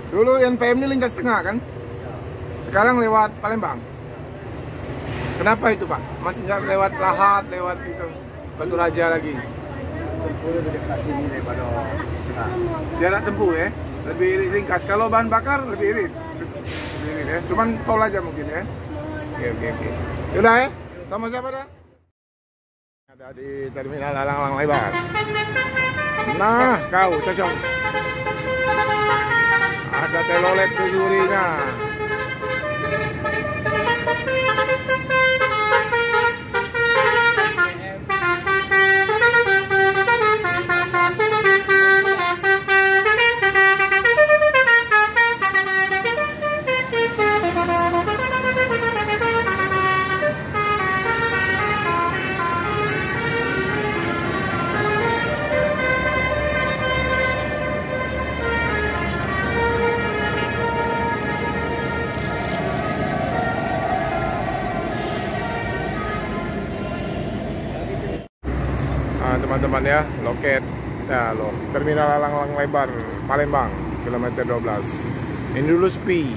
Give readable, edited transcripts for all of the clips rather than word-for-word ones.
Dulu NPM ini lintas tengah kan? Sekarang lewat Palembang. Kenapa itu Pak? Masih nggak lewat Lahat, lewat itu Batu Raja lagi? Tempuh lebih dekat sini daripada tengah. Jarak tempuh ya? Lebih ringkas. Kalau bahan bakar lebih irit. Lebih irit ya? Cuman tol aja mungkin ya? Oke. Yaudah ya? Sama siapa dah? Ada di terminal Alang-Alang Lebar. Nah, kau cocok. Ada telolet tujurinya. Teman-teman ya, loket ya, terminal Alang-Alang Lebar Palembang kilometer 12 ini dulu sepi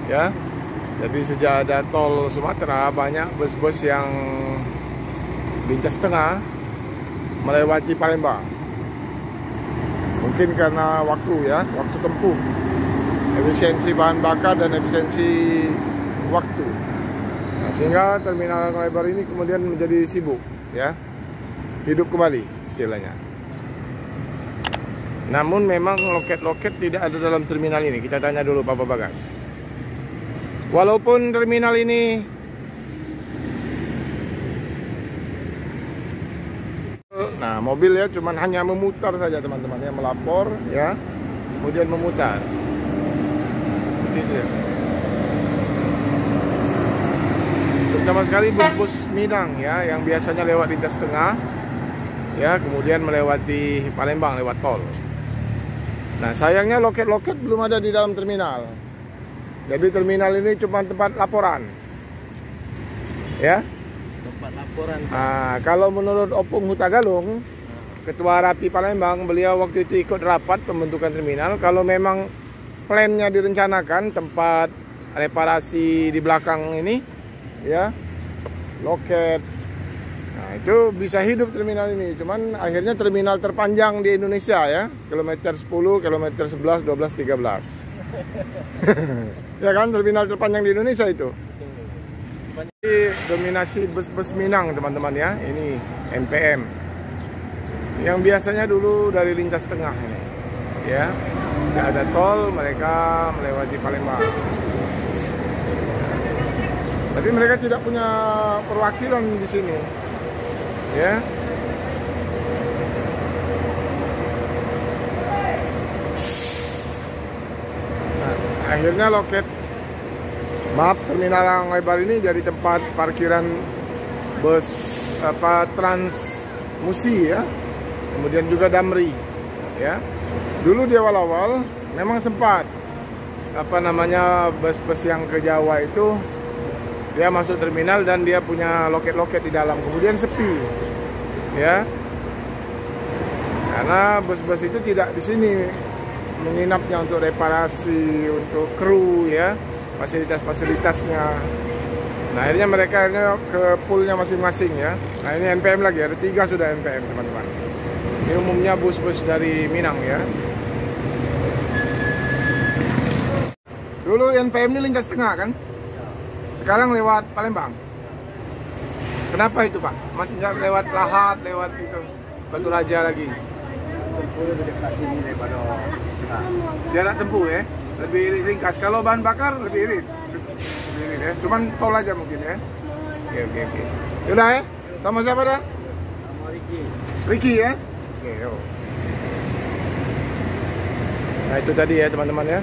ya, jadi sejak ada tol Sumatera banyak bus-bus yang lintas tengah melewati Palembang, mungkin karena waktu ya, waktu tempuh, efisiensi bahan bakar dan efisiensi waktu. Nah, sehingga terminal Alang Lebar ini kemudian menjadi sibuk ya, hidup kembali istilahnya. Namun memang loket-loket tidak ada dalam terminal ini. Kita tanya dulu Bapak Bagas. Walaupun terminal ini mobil ya cuman hanya memutar saja teman-teman ya, melapor ya, kemudian memutar. Seperti itu ya. Terutama sekali bus-bus Minang ya, yang biasanya lewat lintas tengah ya, kemudian melewati Palembang lewat tol. Nah, sayangnya loket-loket belum ada di dalam terminal. Jadi terminal ini cuma tempat laporan. Ya. Tempat laporan. Nah, kalau menurut Opung Hutagalung, Ketua Rapi Palembang, beliau waktu itu ikut rapat pembentukan terminal. Kalau memang plannya direncanakan tempat reparasi di belakang ini, ya, loket. Nah, itu bisa hidup terminal ini. Cuman akhirnya terminal terpanjang di Indonesia ya, kilometer 10, kilometer 11, 12, 13. Ya kan, terminal terpanjang di Indonesia itu. Ini dominasi bus-bus Minang teman-teman ya. Ini NPM. Yang biasanya dulu dari lintas tengah ini. Ya. Tidak ada tol, mereka melewati Palembang. Tapi mereka tidak punya perwakilan di sini. Ya. Nah, akhirnya loket terminal Alang Lebar ini jadi tempat parkiran bus Transmusi ya. Kemudian juga Damri ya. Dulu di awal-awal memang sempat bus-bus yang ke Jawa itu dia masuk terminal dan dia punya loket-loket di dalam, kemudian sepi ya, karena bus-bus itu tidak di sini menginapnya untuk reparasi, untuk kru ya, fasilitas-fasilitasnya. Nah, akhirnya mereka ke poolnya masing-masing ya. Nah, ini NPM lagi, ada 3 sudah NPM teman-teman. Ini umumnya bus-bus dari Minang ya. Dulu NPM ini lintas tengah kan? Sekarang lewat Palembang. Kenapa itu Pak? Masih nggak lewat Lahat, lewat itu Batu Raja lagi? Tempuh lebih dekat sini daripada tengah. Jarak tempuh ya? Lebih ringkas. Kalau bahan bakar lebih irit. Lebih irit ya? Cuman tol aja mungkin ya? Oke. Yaudah ya? Sama siapa dah? Sama Ricky ya? Oke, yuk. Nah, itu tadi ya teman-teman ya.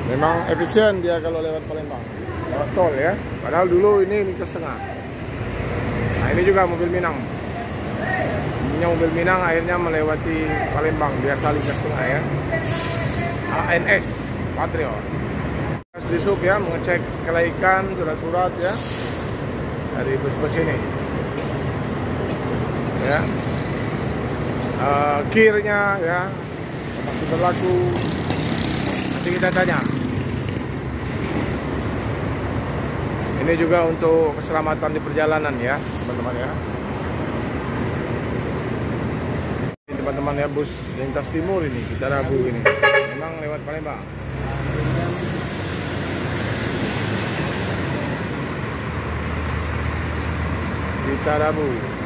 Memang efisien dia kalau lewat Palembang, lewat tol ya. Padahal dulu ini lintas tengah. Nah, ini juga mobil Minang. Ini mobil Minang akhirnya melewati Palembang, biasa lintas tengah ya. ANS Patriot. Di sub ya, mengecek kelaikan surat-surat ya dari bus-bus ini. Ya. Kirnya ya masih berlaku. Nanti kita tanya. Ini juga untuk keselamatan di perjalanan ya, teman-teman ya. Ini teman-teman ya, bus lintas timur ini, kita Rabu ini. Memang lewat Palembang. Kita Rabu.